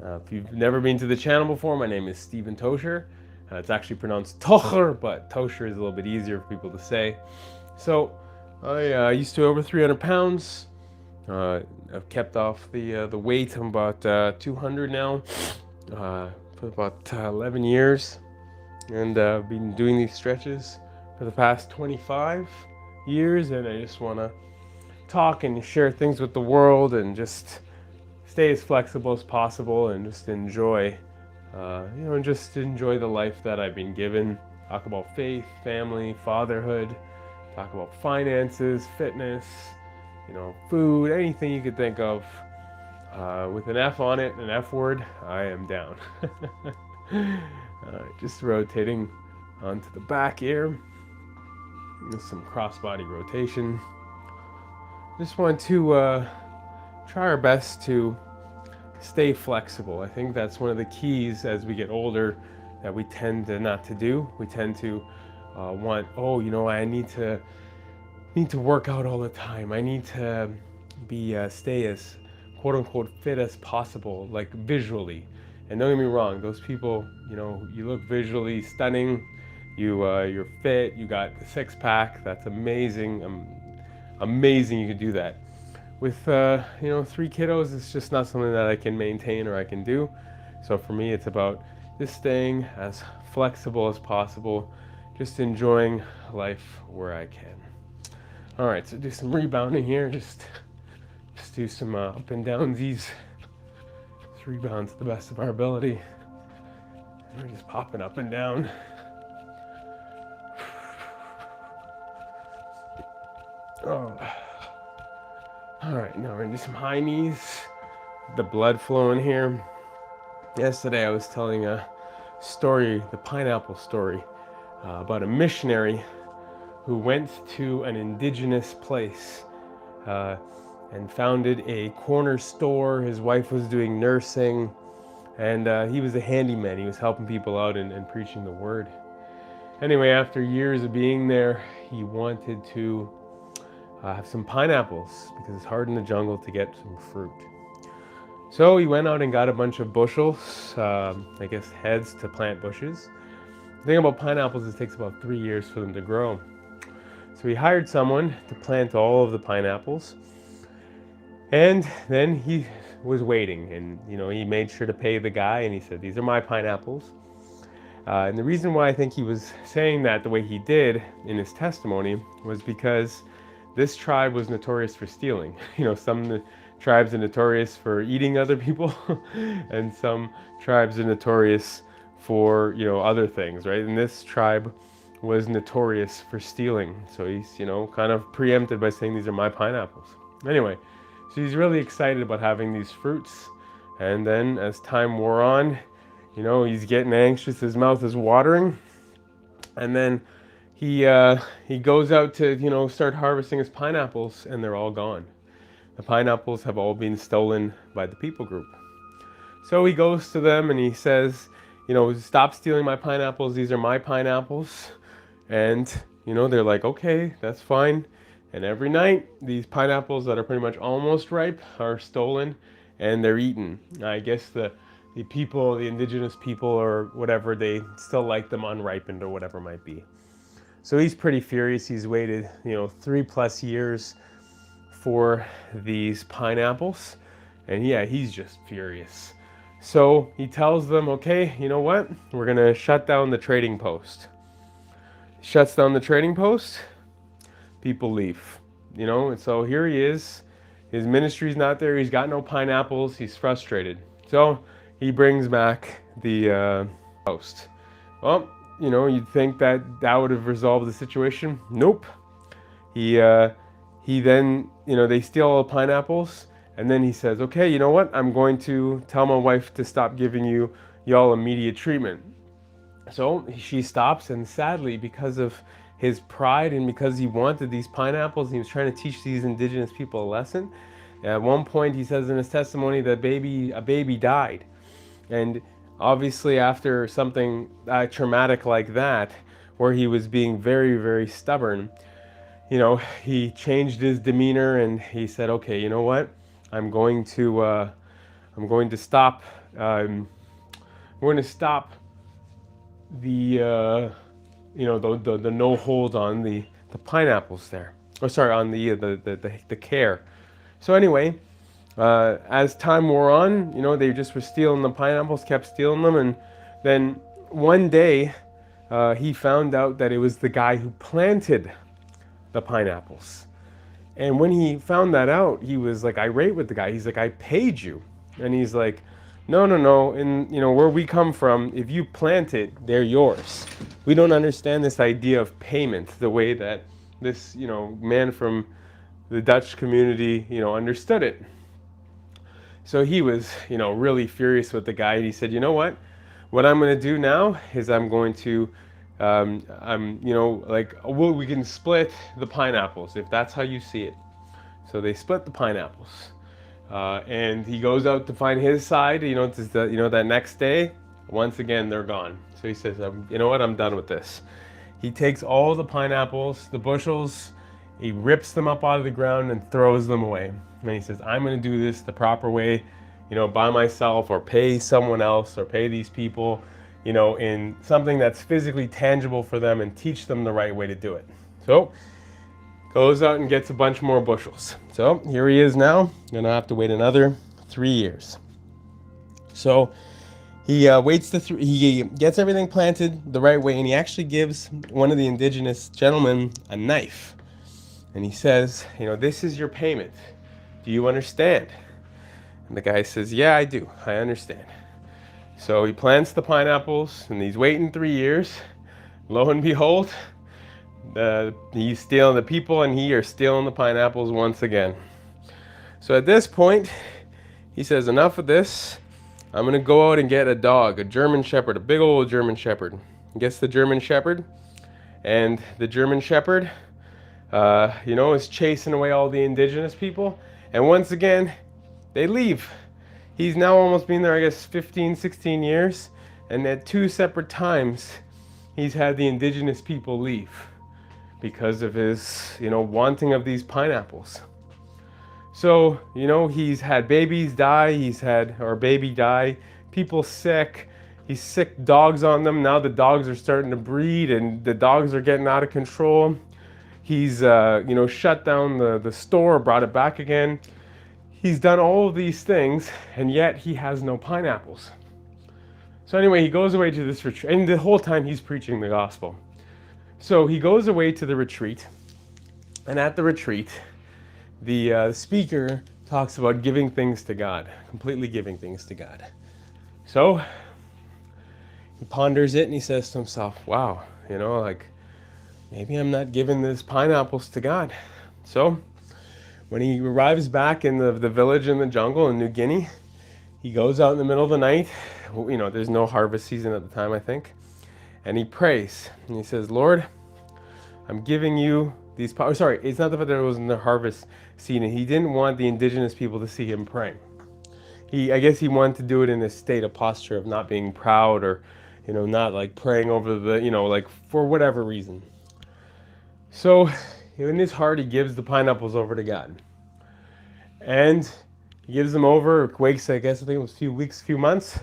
If you've never been to the channel before, my name is Stephen Tocher. It's actually pronounced Tocher, but Tocher is a little bit easier for people to say. So I used to weigh over 300 pounds. I've kept off the weight. I'm about 200 now for about 11 years. And I've been doing these stretches for the past 25 years. And I just want to talk and share things with the world and just stay as flexible as possible and just enjoy, just enjoy the life that I've been given. Talk about faith, family, fatherhood, talk about finances, fitness, food, anything you could think of. With an F on it, an F word, I am down. Just rotating onto the back here. With some cross-body rotation. Just want to try our best to stay flexible. I think that's one of the keys as we get older that we tend to not to do. We tend to want, I need to work out all the time. I need to stay as quote unquote fit as possible, like visually. And don't get me wrong, those people, you look visually stunning. You're fit. You got the six pack. That's amazing. Amazing you could do that. With 3 kiddos, it's just not something that I can maintain or I can do. So for me, it's about just staying as flexible as possible, just enjoying life where I can. All right, so do some rebounding here. Just do some up and downsies. Just rebound to the best of our ability. We're just popping up and down. Oh. All right, now we're gonna do some high knees. The blood flowing here. Yesterday I was telling a story, the pineapple story, about a missionary who went to an indigenous place and founded a corner store. His wife was doing nursing, and he was a handyman. He was helping people out and preaching the word. Anyway, after years of being there, he wanted to have some pineapples because it's hard in the jungle to get some fruit. So he went out and got a bunch of bushels, heads to plant bushes. The thing about pineapples is it takes about 3 years for them to grow. So he hired someone to plant all of the pineapples. And then he was waiting, and he made sure to pay the guy, and he said, "These are my pineapples." And the reason why I think he was saying that the way he did in his testimony was because this tribe was notorious for stealing. Some tribes are notorious for eating other people, and some tribes are notorious for, other things, right? And this tribe was notorious for stealing. So he's, kind of preempted by saying, "These are my pineapples." Anyway, so he's really excited about having these fruits. And then as time wore on, he's getting anxious, his mouth is watering. And then he goes out to start harvesting his pineapples, and they're all gone. The pineapples have all been stolen by the people group. So he goes to them and he says, "Stop stealing my pineapples. These are my pineapples." And they're like, "Okay, that's fine." And every night these pineapples that are pretty much almost ripe are stolen and they're eaten. I guess the people, the indigenous people or whatever, they still like them unripened or whatever it might be. So he's pretty furious. He's waited, 3+ years for these pineapples. And yeah, he's just furious. So he tells them, "Okay, you know what? We're going to shut down the trading post." Shuts down the trading post. People leave, and so here he is. His ministry's not there. He's got no pineapples. He's frustrated. So he brings back the post. Well, you'd think that would have resolved the situation. Nope. He then, they steal all the pineapples, and then he says, "Okay, you know what? I'm going to tell my wife to stop giving y'all immediate treatment." So she stops, and sadly, because of his pride and because he wanted these pineapples, he was trying to teach these indigenous people a lesson. At one point, he says in his testimony that a baby died. And obviously after something traumatic like that, where he was being very, very stubborn, he changed his demeanor and he said, "Okay, you know what? I'm going to I'm going to stop. We're going to stop the the no hold on the pineapples there. Or sorry, on the care. So anyway, as time wore on, they just were stealing the pineapples, kept stealing them, and then one day he found out that it was the guy who planted the pineapples. And when he found that out, he was like irate with the guy. He's like, "I paid you," and he's like, "No, no, no. And where we come from, if you plant it, they're yours. We don't understand this idea of payment the way that this man from the Dutch community understood it." So he was really furious with the guy, and he said, "You know what? What I'm going to do now is I'm going to we can split the pineapples if that's how you see it." So they split the pineapples, and he goes out to find his side. That next day, once again they're gone. So he says, "You know what? I'm done with this." He takes all the pineapples, the bushels, he rips them up out of the ground and throws them away. And he says, "I'm going to do this the proper way, by myself, or pay someone else, or pay these people, in something that's physically tangible for them, and teach them the right way to do it." So goes out and gets a bunch more bushels. So here he is now, gonna have to wait another 3 years. So he he gets everything planted the right way, and he actually gives one of the indigenous gentlemen a knife. And he says, "This is your payment. Do you understand?" And the guy says, "Yeah, I do. I understand." So he plants the pineapples, and he's waiting 3 years. Lo and behold, he's stealing the people, and he are stealing the pineapples once again. So at this point, he says, "Enough of this. I'm going to go out and get a dog, a German Shepherd, a big old German Shepherd." He gets the German Shepherd, and the German Shepherd, is chasing away all the indigenous people. And once again, they leave. He's now almost been there, I guess, 15, 16 years. And at 2 separate times, he's had the indigenous people leave because of his, wanting of these pineapples. So, he's had babies die, baby die, people sick, he's sick dogs on them. Now the dogs are starting to breed and the dogs are getting out of control. He's, shut down the store, brought it back again. He's done all of these things, and yet he has no pineapples. So anyway, he goes away to this retreat, and the whole time he's preaching the gospel. So he goes away to the retreat, and at the retreat, the speaker talks about giving things to God, completely giving things to God. So he ponders it, and he says to himself, "Wow, maybe I'm not giving these pineapples to God." So when he arrives back in the village in the jungle in New Guinea, he goes out in the middle of the night. There's no harvest season at the time, I think. And he prays. And he says, "Lord, I'm giving you these..." Sorry, it's not the fact that it was in the harvest season. He didn't want the indigenous people to see him praying. I guess he wanted to do it in a state of posture of not being proud, or, not like praying over the, for whatever reason. So in his heart, he gives the pineapples over to God. And he gives them over, wakes, I think it was a few weeks, few months,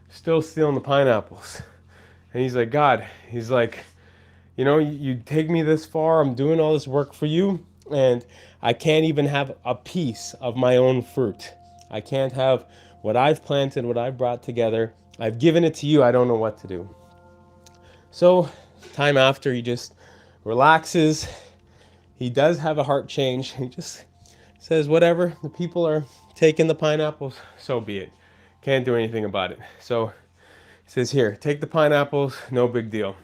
still stealing the pineapples. And he's like, "God," he's like, you take me this far, I'm doing all this work for you, and I can't even have a piece of my own fruit. I can't have what I've planted, what I've brought together. I've given it to you, I don't know what to do. So time after, he just relaxes. He does have a heart change. He just says, whatever, the people are taking the pineapples, so be it. Can't do anything about it. So he says, "Here, take the pineapples, no big deal."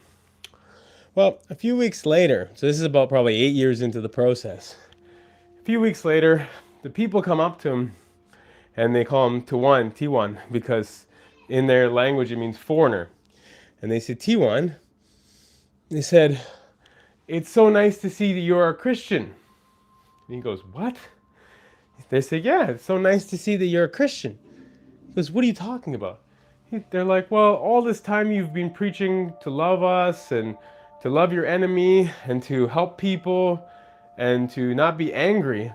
Well, a few weeks later, so this is about probably 8 years into the process. A few weeks later, the people come up to him and they call him Tiwan, because in their language it means foreigner. And they said, "Tiwan," they said, "It's so nice to see that you're a Christian." And he goes, "What?" They say, "Yeah, it's so nice to see that you're a Christian." He goes, "What are you talking about?" They're like, "Well, all this time you've been preaching to love us, and to love your enemy, and to help people, and to not be angry.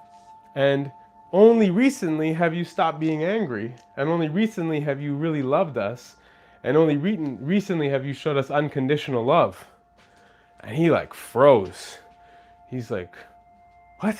And only recently have you stopped being angry, and only recently have you really loved us, and only recently have you showed us unconditional love. And he like froze. He's like, what?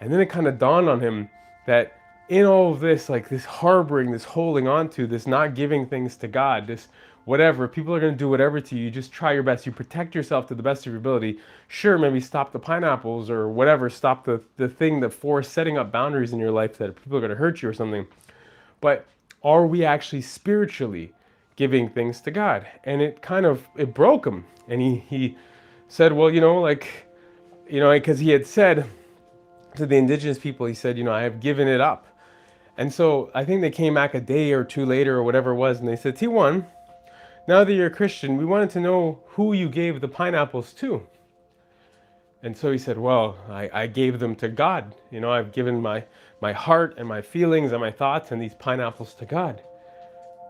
And then it kind of dawned on him that in all of this, like this harboring, this holding on to, this not giving things to God, this whatever, people are going to do whatever to you. You just try your best. You protect yourself to the best of your ability. Sure, maybe stop the pineapples or whatever, stop the thing that for setting up boundaries in your life that people are going to hurt you or something. But are we actually spiritually giving things to God? And it broke him. And he said, well, because he had said to the indigenous people, he said, I have given it up. And so I think they came back a day or two later or whatever it was, and they said, T1, now that you're a Christian, we wanted to know who you gave the pineapples to. And so he said, well, I gave them to God. I've given my heart and my feelings and my thoughts and these pineapples to God.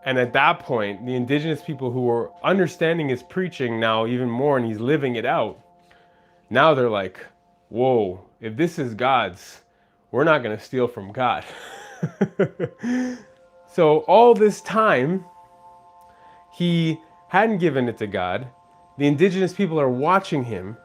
And at that point, the indigenous people who were understanding his preaching now even more, and he's living it out, now they're like, whoa, if this is God's, we're not going to steal from God. So all this time, he hadn't given it to God. The indigenous people are watching him,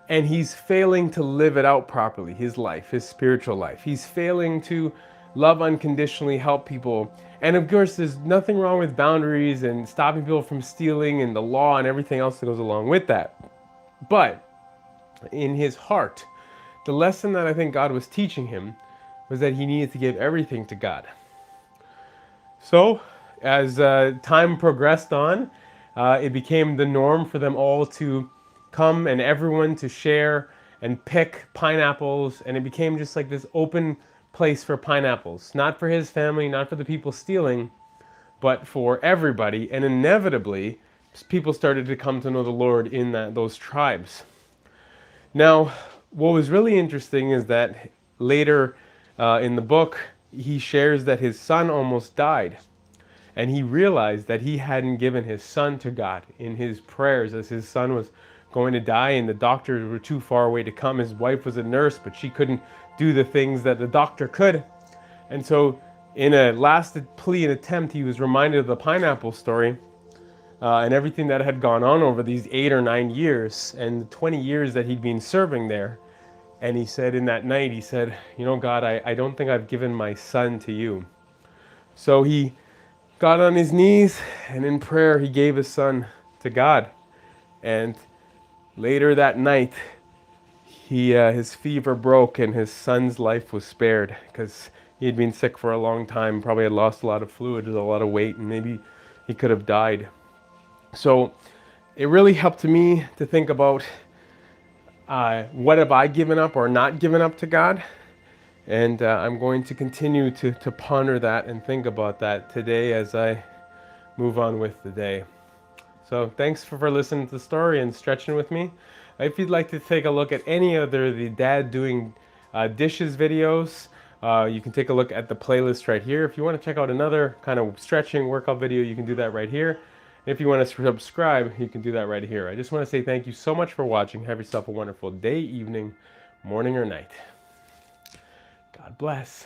and he's failing to live it out properly, his life, his spiritual life. He's failing to love unconditionally, help people. And of course, there's nothing wrong with boundaries and stopping people from stealing and the law and everything else that goes along with that. But in his heart, the lesson that I think God was teaching him was that he needed to give everything to God. So, as time progressed on, it became the norm for them all to come and everyone to share and pick pineapples, and it became just like this open place for pineapples. Not for his family, not for the people stealing, but for everybody. And inevitably, people started to come to know the Lord in those tribes. Now, what was really interesting is that later in the book, he shares that his son almost died. And he realized that he hadn't given his son to God in his prayers as his son was going to die and the doctors were too far away to come. His wife was a nurse, but she couldn't do the things that the doctor could. And so in a last plea and attempt, he was reminded of the pineapple story and everything that had gone on over these 8 or 9 years and 20 years that he'd been serving there. And he said in that night, he said, God, I don't think I've given my son to you. So he got on his knees and in prayer, he gave his son to God. And later that night, his fever broke and his son's life was spared because he had been sick for a long time, probably had lost a lot of fluid, a lot of weight, and maybe he could have died. So it really helped me to think about what have I given up or not given up to God? And I'm going to continue to ponder that and think about that today as I move on with the day. So thanks for listening to the story and stretching with me. If you'd like to take a look at any other the dad doing dishes videos, you can take a look at the playlist right here. If you want to check out another kind of stretching workout video, you can do that right here. And if you want to subscribe, you can do that right here. I just want to say thank you so much for watching. Have yourself a wonderful day, evening, morning, or night. God bless.